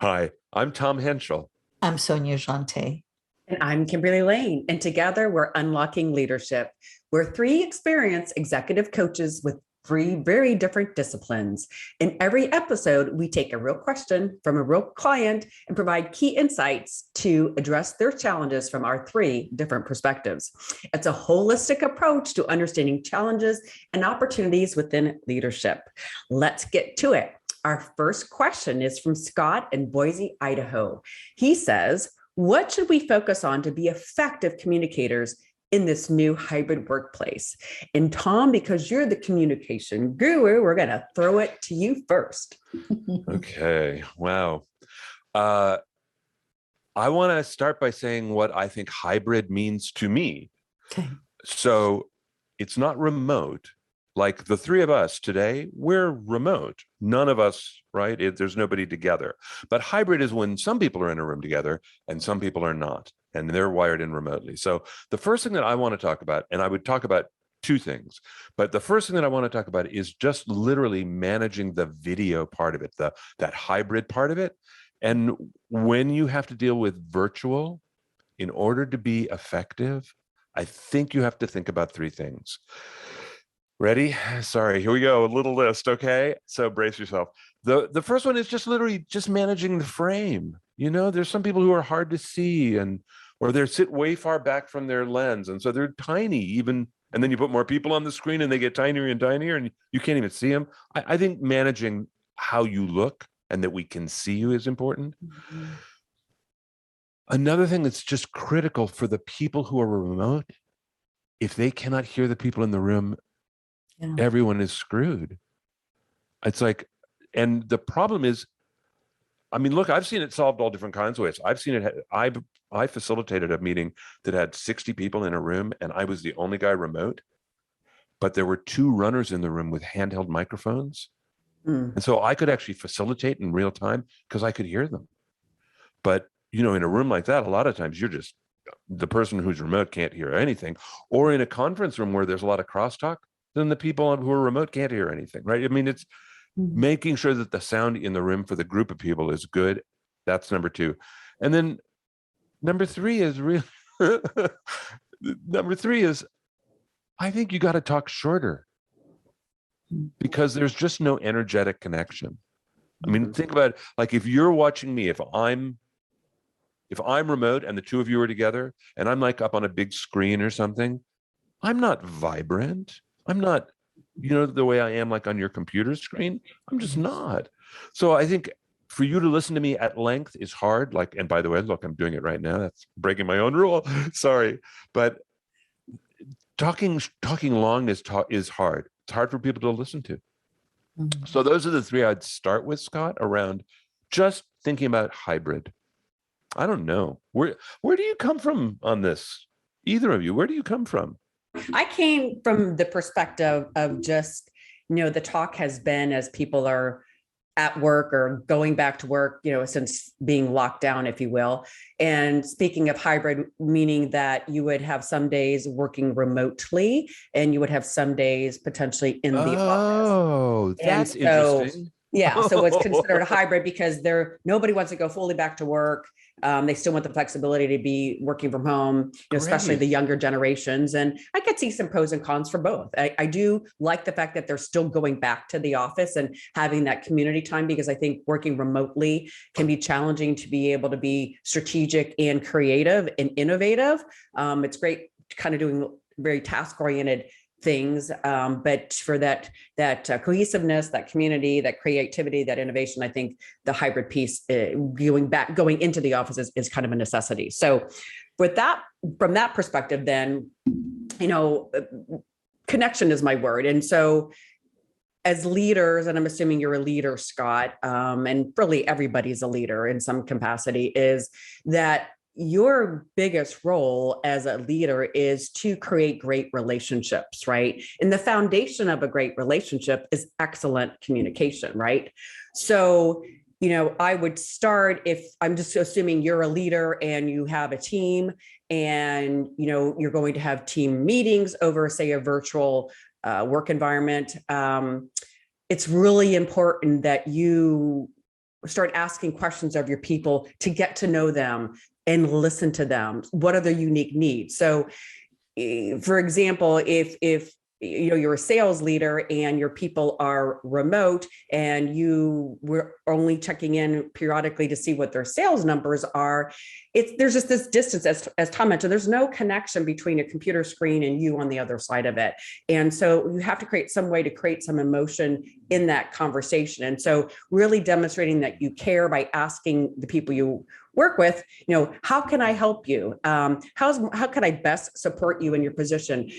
Hi, I'm Tom Henschel. I'm Sonia Jante. And I'm Kimberly Lane, and together we're unlocking leadership. We're three experienced executive coaches with three very different disciplines. In every episode, we take a real question from a real client and provide key insights to address their challenges from our three different perspectives. It's a holistic approach to understanding challenges and opportunities within leadership. Let's get to it. Our first question is from Scott in Boise, Idaho. He says, what should we focus on to be effective communicators in this new hybrid workplace? And Tom, because you're the communication guru, we're going to throw it to you first. Okay, wow. I want to start by saying what I think hybrid means to me. Okay. So it's not remote. Like the three of us today, we're remote. None of us, right? There's nobody together. But hybrid is when some people are in a room together and some people are not, and they're wired in remotely. So the first thing that I want to talk about, and I would talk about two things, but the first thing that I want to talk about is just literally managing the video part of it, that hybrid part of it. And when you have to deal with virtual, in order to be effective, I think you have to think about three things. Ready? Sorry, here we go. A little list, okay? So brace yourself. The first one is just literally just managing the frame. You know, there's some people who are hard to see or they sit way far back from their lens. And so they're tiny even, and then you put more people on the screen and they get tinier and tinier and you can't even see them. I think managing how you look and that we can see you is important. Mm-hmm. Another thing that's just critical for the people who are remote, if they cannot hear the people in the room, everyone is screwed. It's like, and the problem is, I mean, look, I've seen it solved all different kinds of ways. I've seen it, I facilitated a meeting that had 60 people in a room and I was the only guy remote, but there were two runners in the room with handheld microphones. And so I could actually facilitate in real time because I could hear them. But, you know, in a room like that, a lot of times you're just, the person who's remote can't hear anything. Or in a conference room where there's a lot of crosstalk, then the people who are remote can't hear anything, right? I mean, it's making sure that the sound in the room for the group of people is good. That's number two. And then number three is really, I think you got to talk shorter because there's just no energetic connection. I mean, think about like if you're watching me, if I'm remote and the two of you are together and I'm like up on a big screen or something, I'm not vibrant. I'm not, you know, the way I am like on your computer screen. I'm just not. So I think for you to listen to me at length is hard. Like, and by the way, look, I'm doing it right now. That's breaking my own rule. Sorry. But talking long is hard. It's hard for people to listen to. Mm-hmm. So those are the three I'd start with, Scott, around just thinking about hybrid. I don't know. Where do you come from on this? Either of you, where do you come from? I came from the perspective of just, you know, the talk has been as people are at work or going back to work, you know, since being locked down, if you will. And speaking of hybrid, meaning that you would have some days working remotely and you would have some days potentially in the office. Oh, that's interesting. Yeah, so it's considered a hybrid because nobody wants to go fully back to work. They still want the flexibility to be working from home, you know, especially the younger generations. And I could see some pros and cons for both. I do like the fact that they're still going back to the office and having that community time, because I think working remotely can be challenging to be able to be strategic and creative and innovative. It's great kind of doing very task-oriented things, but for that cohesiveness, that community, that creativity, that innovation, I think the hybrid piece going into the office is kind of a necessity. So with that, from that perspective, then, you know, connection is my word. And so as leaders, and I'm assuming you're a leader, Scott, and really everybody's a leader in some capacity, is that your biggest role as a leader is to create great relationships, right? And the foundation of a great relationship is excellent communication, right? So, you know, I would start, if I'm just assuming you're a leader and you have a team and, you know, you're going to have team meetings over, say, a virtual work environment. It's really important that you start asking questions of your people to get to know them and listen to them. What are their unique needs? So, for example, if you're a sales leader and your people are remote and you were only checking in periodically to see what their sales numbers are, there's just this distance, as Tom mentioned, there's no connection between a computer screen and you on the other side of it. And so you have to create some way to create some emotion in that conversation. And so really demonstrating that you care by asking the people you work with, how can I help you? How can I best support you in your position?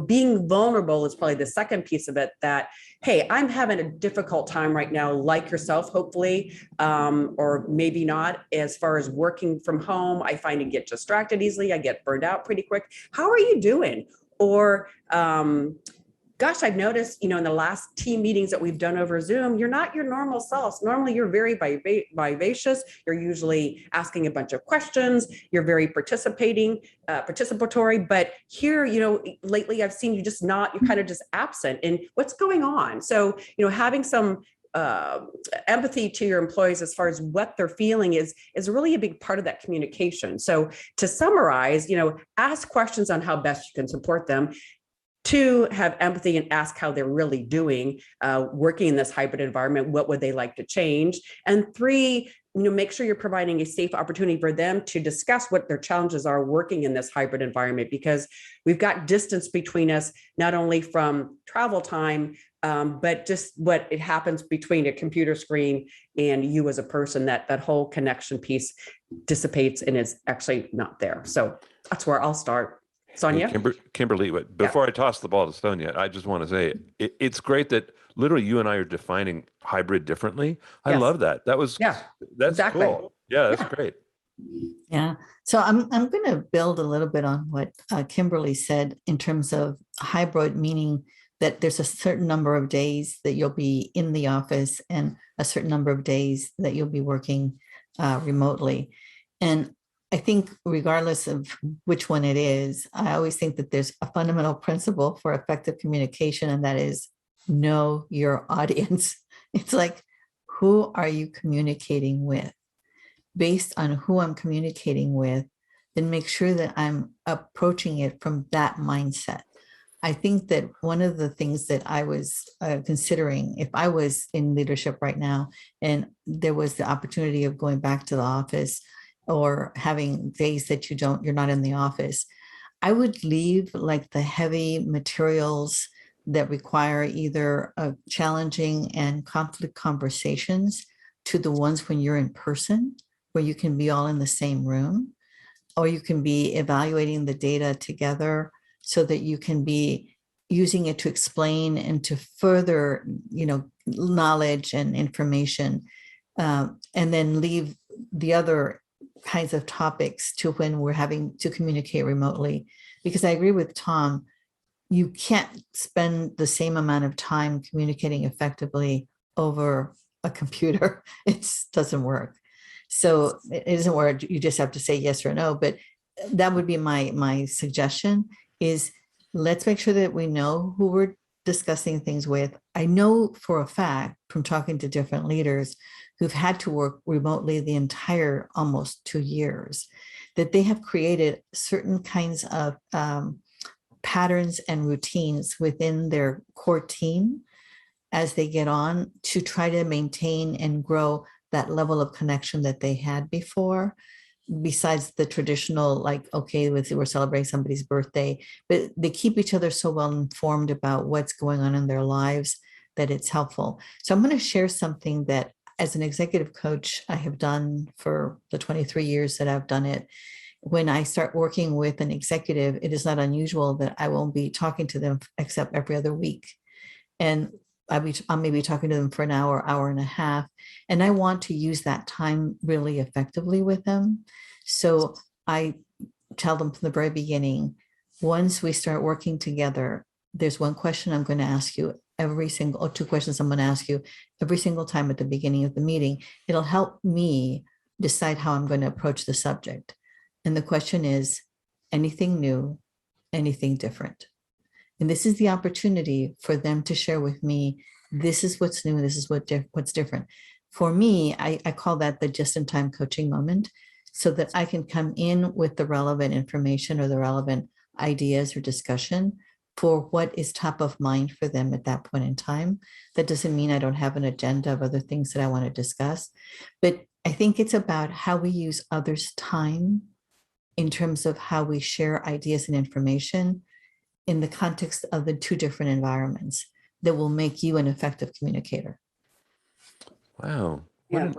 Being vulnerable is probably the second piece of it, that, hey, I'm having a difficult time right now, like yourself, hopefully, or maybe not, as far as working from home. I find I get distracted easily. I get burned out pretty quick. How are you doing? Or, gosh, I've noticed, in the last team meetings that we've done over Zoom, you're not your normal self. Normally, you're very vivacious. You're usually asking a bunch of questions. You're very participatory. But here, lately, I've seen you you're kind of just absent. And what's going on? So, having some empathy to your employees as far as what they're feeling is really a big part of that communication. So to summarize, ask questions on how best you can support them. 2, have empathy and ask how they're really doing working in this hybrid environment. What would they like to change? And 3, make sure you're providing a safe opportunity for them to discuss what their challenges are working in this hybrid environment, because we've got distance between us, not only from travel time, but just what it happens between a computer screen and you as a person, that whole connection piece dissipates and is actually not there. So that's where I'll start. Sonia? Hey, Kimberly, but before I toss the ball to Sonia, I just want to say it's great that literally you and I are defining hybrid differently. I Yes. love that. That's exactly. cool. Yeah, that's great. Yeah. So I'm going to build a little bit on what Kimberly said in terms of hybrid, meaning that there's a certain number of days that you'll be in the office and a certain number of days that you'll be working remotely. And I think regardless of which one it is, I always think that there's a fundamental principle for effective communication, and that is know your audience. It's like, who are you communicating with? Based on who I'm communicating with, then make sure that I'm approaching it from that mindset. I think that one of the things that I was considering, if I was in leadership right now and there was the opportunity of going back to the office or having days that you're not in the office, I would leave like the heavy materials that require either challenging and conflict conversations to the ones when you're in person, where you can be all in the same room, or you can be evaluating the data together so that you can be using it to explain and to further, knowledge and information, and then leave the other kinds of topics to when we're having to communicate remotely. Because I agree with Tom, you can't spend the same amount of time communicating effectively over a computer. It doesn't work. So it isn't where you just have to say yes or no, but that would be my suggestion is let's make sure that we know who we're discussing things with. I know for a fact from talking to different leaders who've had to work remotely the entire almost 2 years, that they have created certain kinds of patterns and routines within their core team as they get on to try to maintain and grow that level of connection that they had before, besides the traditional, like, okay, we're celebrating somebody's birthday, but they keep each other so well informed about what's going on in their lives that it's helpful. So I'm going to share something that as an executive coach, I have done for the 23 years that I've done it. When I start working with an executive, it is not unusual that I won't be talking to them except every other week. And I'll maybe talking to them for an hour, hour and a half. And I want to use that time really effectively with them. So I tell them from the very beginning, once we start working together, there's one question I'm going to ask you or 2 questions I'm going to ask you every single time at the beginning of the meeting. It'll help me decide how I'm going to approach the subject. And the question is, anything new, anything different? And this is the opportunity for them to share with me, this is what's new, this is what's different. for me, I call that the just-in-time coaching moment, so that I can come in with the relevant information or the relevant ideas or discussion for what is top of mind for them at that point in time. That doesn't mean I don't have an agenda of other things that I want to discuss, but I think it's about how we use others' time in terms of how we share ideas and information in the context of the two different environments that will make you an effective communicator. Wow. Yeah.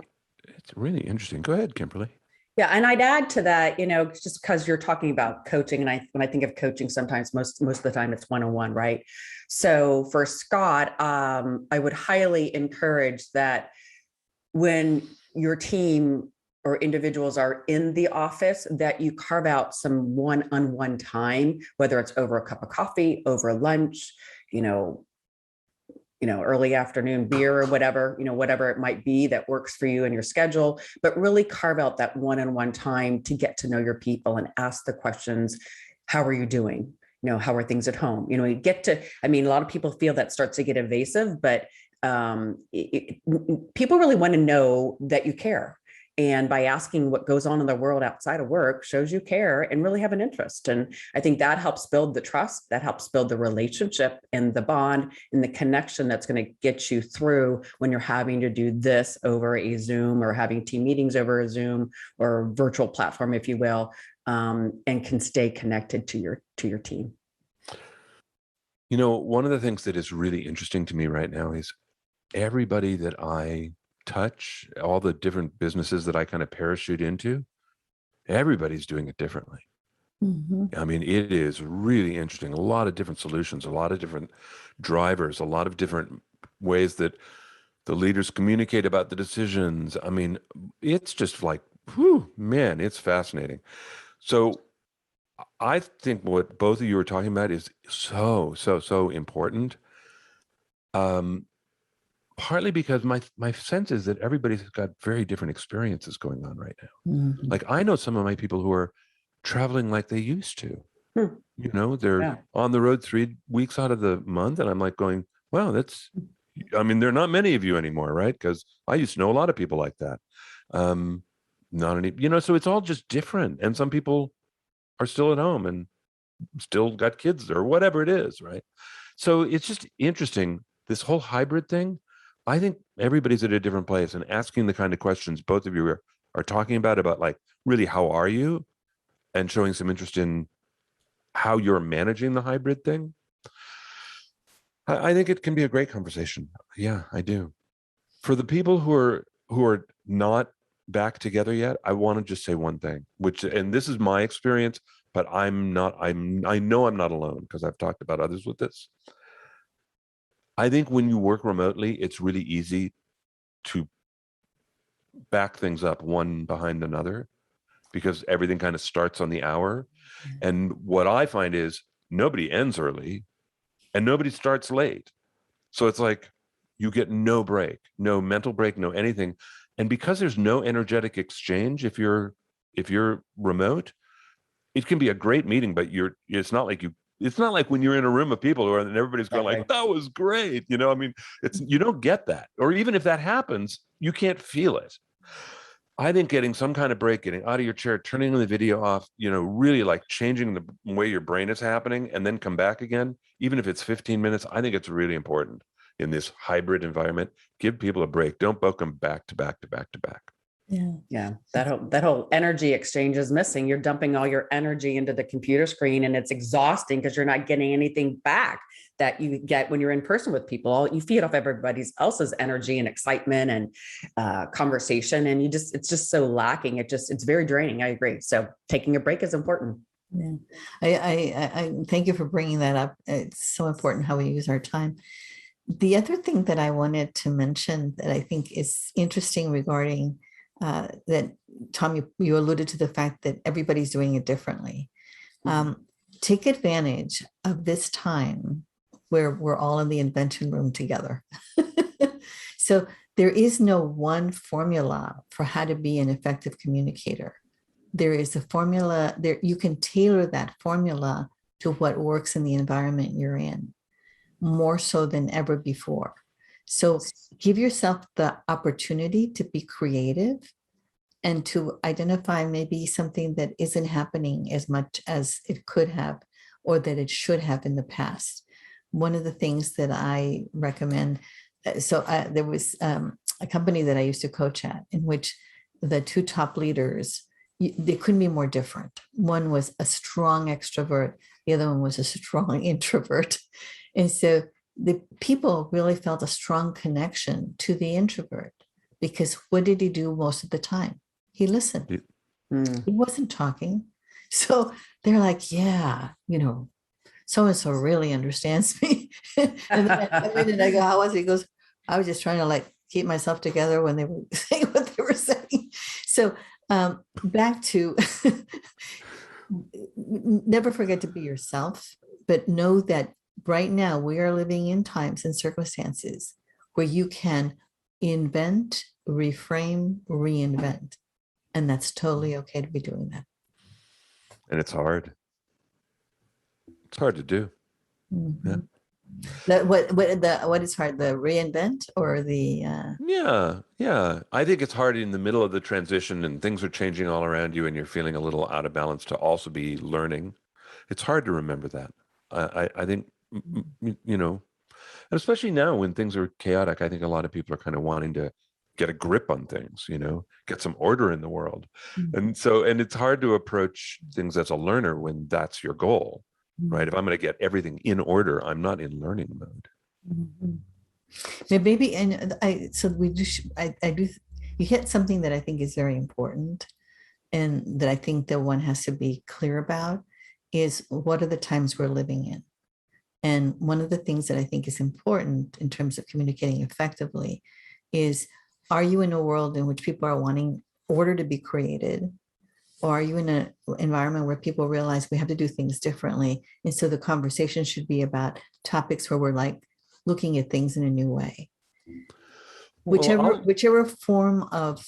It's really interesting. Go ahead, Kimberly. Yeah, and I'd add to that, just because you're talking about coaching, and when I think of coaching, sometimes most of the time it's one-on-one, right? So for Scott, I would highly encourage that when your team or individuals are in the office, that you carve out some one-on-one time, whether it's over a cup of coffee, over lunch, early afternoon beer or whatever, whatever it might be that works for you and your schedule, but really carve out that one-on-one time to get to know your people and ask the questions. How are you doing? How are things at home? You get to, a lot of people feel that starts to get evasive, but people really want to know that you care. And by asking what goes on in the world outside of work shows you care and really have an interest. And I think that helps build the trust, that helps build the relationship and the bond and the connection that's going to get you through when you're having to do this over a Zoom or having team meetings over a Zoom or virtual platform, if you will, and can stay connected to your team. One of the things that is really interesting to me right now is everybody that I touch, all the different businesses that I kind of parachute into, everybody's doing it differently. Mm-hmm. It is really interesting. A lot of different solutions, a lot of different drivers, a lot of different ways that the leaders communicate about the decisions. It's just like, whew, man, it's fascinating. So I think what both of you are talking about is so important. Partly because my sense is that everybody's got very different experiences going on right now. Mm-hmm. Like, I know some of my people who are traveling like they used to. They're on the road 3 weeks out of the month, and I'm like going, wow, there are not many of you anymore, right? Because I used to know a lot of people like that. Not any, so it's all just different. And some people are still at home and still got kids or whatever it is, right? So it's just interesting, this whole hybrid thing. I think everybody's at a different place, and asking the kind of questions both of you are talking about like, really, how are you? And showing some interest in how you're managing the hybrid thing. I think it can be a great conversation. Yeah, I do. For the people who are not back together yet, I want to just say one thing, and this is my experience, but I know I'm not alone, because I've talked about others with this. I think when you work remotely, it's really easy to back things up one behind another, because everything kind of starts on the hour. And what I find is nobody ends early and nobody starts late. So it's like you get no break, no mental break, no anything. And because there's no energetic exchange, if you're remote, it can be a great meeting, but it's not like when you're in a room of people and everybody's going like, that was great. You don't get that. Or even if that happens, you can't feel it. I think getting some kind of break, getting out of your chair, turning the video off, really like changing the way your brain is happening, and then come back again, even if it's 15 minutes, I think it's really important in this hybrid environment. Give people a break. Don't book them back to back to back to back. Yeah. That whole energy exchange is missing. You're dumping all your energy into the computer screen, and it's exhausting because you're not getting anything back that you get when you're in person with people. You feed off everybody else's energy and excitement and conversation, and it's just so lacking. It's very draining. I agree. So taking a break is important. Yeah, I thank you for bringing that up. It's so important how we use our time. The other thing that I wanted to mention that I think is interesting regarding that, Tom, you alluded to the fact that everybody's doing it differently. Take advantage of this time where we're all in the invention room together. So there is no one formula for how to be an effective communicator. There is a formula there. You can tailor that formula to what works in the environment you're in, more so than ever before. So give yourself the opportunity to be creative and to identify maybe something that isn't happening as much as it could have or that it should have in the past. One of the things that I recommend, there was a company that I used to coach at in which the two top leaders, they couldn't be more different. One was a strong extrovert, the other one was a strong introvert. And so the people really felt a strong connection to the introvert because what did he do most of the time? He listened. He wasn't talking. So they're like, yeah, so-and-so really understands me. And then I went and I go, how was it? He goes, I was just trying to like keep myself together when they were saying what they were saying. So back to never forget to be yourself, but know that right now we are living in times and circumstances where you can invent, reframe, reinvent. And that's totally okay to be doing that. And it's hard. It's hard to do. Mm-hmm. Yeah. What is hard, the reinvent or the yeah, I think it's hard in the middle of the transition and things are changing all around you and you're feeling a little out of balance to also be learning. It's hard to remember that. I think, and especially now when things are chaotic, I think a lot of people are kind of wanting to get a grip on things, get some order in the world. Mm-hmm. And it's hard to approach things as a learner when that's your goal. Right. If I'm going to get everything in order, I'm not in learning mode. Mm-hmm. Maybe, and I do, you hit something that I think is very important and that I think that one has to be clear about is what are the times we're living in? And one of the things that I think is important in terms of communicating effectively is, are you in a world in which people are wanting order to be created? Or are you in an environment where people realize we have to do things differently? And so the conversation should be about topics where we're like looking at things in a new way. Whichever form of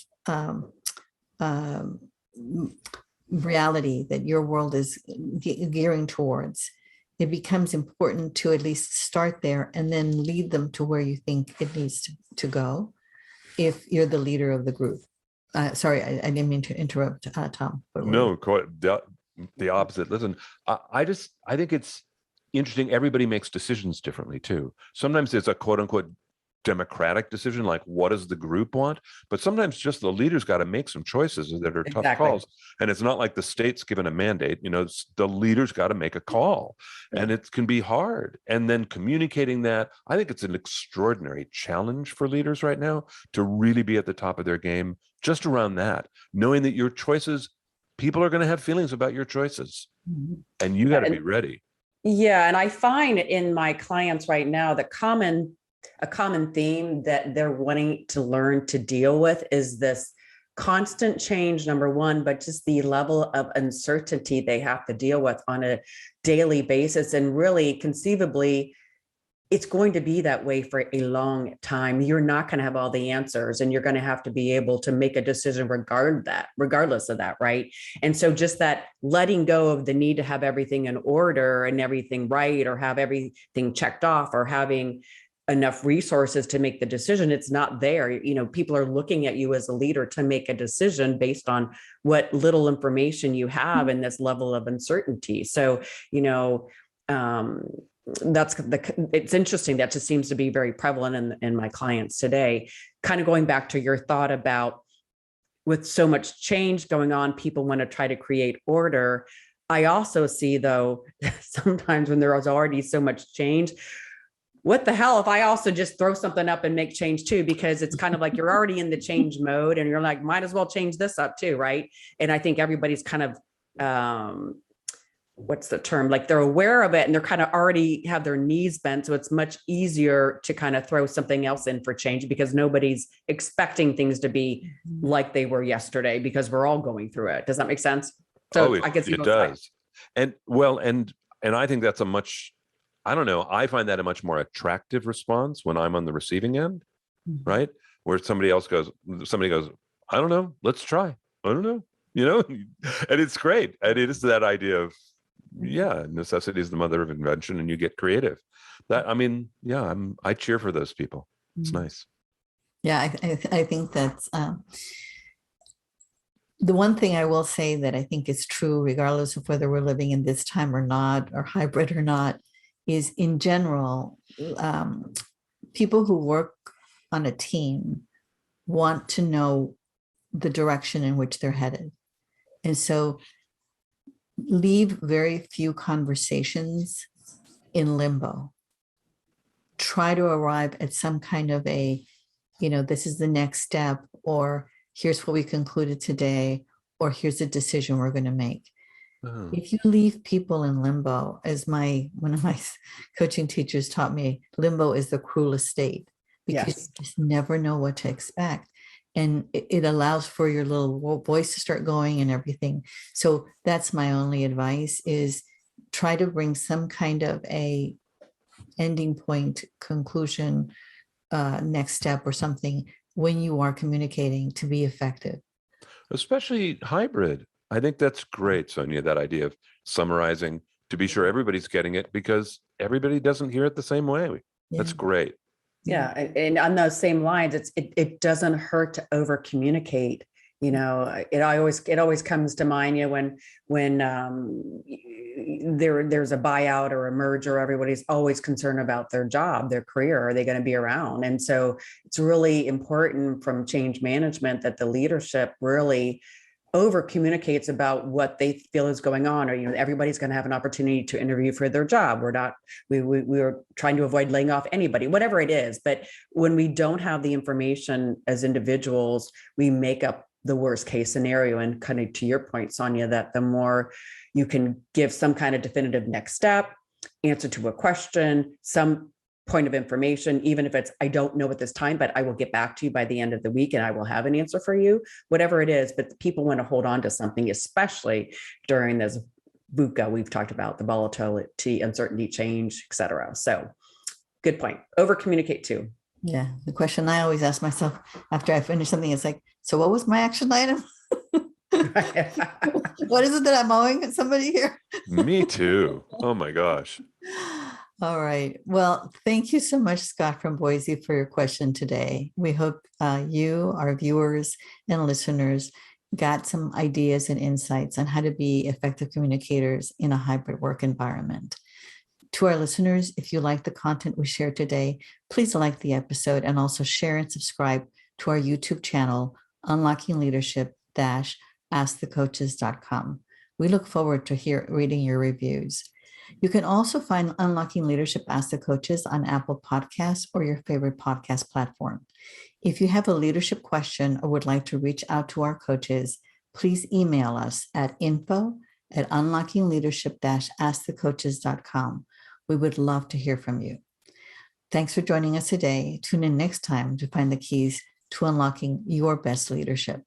reality that your world is gearing towards, it becomes important to at least start there and then lead them to where you think it needs to go if you're the leader of the group. Sorry, I didn't mean to interrupt, Tom. No, the opposite. Listen, I think it's interesting. Everybody makes decisions differently too. Sometimes it's a quote unquote democratic decision, like what does the group want? But sometimes just the leaders got to make some choices that are tough calls. And it's not like the state's given a mandate, the leaders got to make a call and it can be hard. And then communicating that, I think it's an extraordinary challenge for leaders right now to really be at the top of their game just around that, knowing that your choices, people are going to have feelings about your choices and you got to be ready. Yeah. And I find in my clients right now, a common theme that they're wanting to learn to deal with is this constant change, number one, but just the level of uncertainty they have to deal with on a daily basis. And really conceivably, it's going to be that way for a long time. You're not going to have all the answers and you're going to have to be able to make a decision regardless of that. Right. And so just that letting go of the need to have everything in order and everything right, or have everything checked off, or having enough resources to make the decision, it's not there. People are looking at you as a leader to make a decision based on what little information you have and this level of uncertainty. So, it's interesting. That just seems to be very prevalent in my clients today. Kind of going back to your thought about, with so much change going on, people want to try to create order. I also see, though, sometimes when there is already so much change, what the hell if I also just throw something up and make change too? Because it's kind of like you're already in the change mode and you're like, might as well change this up too, right? And I think everybody's kind of, what's the term? Like they're aware of it and they're kind of already have their knees bent. So it's much easier to kind of throw something else in for change because nobody's expecting things to be like they were yesterday because we're all going through it. Does that make sense? So I guess it does. And I think that's I don't know. I find that a much more attractive response when I'm on the receiving end, right? Where somebody goes, I don't know, let's try. I don't know, and it's great. And it is that idea of, necessity is the mother of invention and you get creative. I cheer for those people. It's nice. Yeah, I think that's the one thing I will say that I think is true, regardless of whether we're living in this time or not, or hybrid or not, is in general, people who work on a team want to know the direction in which they're headed. And so leave very few conversations in limbo. Try to arrive at some kind of a, this is the next step, or here's what we concluded today, or here's a decision we're going to make. Oh. If you leave people in limbo, as one of my coaching teachers taught me, limbo is the cruelest state, because Yes. you just never know what to expect. And it allows for your little voice to start going and everything. So that's my only advice, is try to bring some kind of a ending point, conclusion, next step or something when you are communicating to be effective. Especially hybrid. I think that's great, Sonia, that idea of summarizing to be sure everybody's getting it, because everybody doesn't hear it the same way. That's great. Yeah. And on those same lines, it doesn't hurt to over communicate. It always comes to mind, when there's a buyout or a merger, everybody's always concerned about their job, their career. Are they going to be around? And so it's really important from change management that the leadership really over communicates about what they feel is going on, or everybody's going to have an opportunity to interview for their job. We're trying to avoid laying off anybody, whatever it is. But when we don't have the information as individuals, we make up the worst case scenario. And kind of to your point, Sonia, that the more you can give some kind of definitive next step, answer to a question, some point of information, even if it's, I don't know at this time, but I will get back to you by the end of the week and I will have an answer for you, whatever it is. But people want to hold on to something, especially during this VUCA we've talked about, the volatility, uncertainty, change, et cetera. So good point. Over communicate too. Yeah. The question I always ask myself after I finish something is like, so what was my action item? What is it that I'm owing somebody here? Me too. Oh my gosh. All right. Well, thank you so much, Scott from Boise, for your question today. We hope you, our viewers and listeners, got some ideas and insights on how to be effective communicators in a hybrid work environment. To our listeners, if you like the content we shared today, please like the episode and also share and subscribe to our YouTube channel, Unlocking Leadership askthecoaches.com. We look forward to reading your reviews. You can also find Unlocking Leadership Ask the Coaches on Apple Podcasts or your favorite podcast platform. If you have a leadership question or would like to reach out to our coaches, please email us at info@unlockingleadership-askthecoaches.com. We would love to hear from you. Thanks for joining us today. Tune in next time to find the keys to unlocking your best leadership.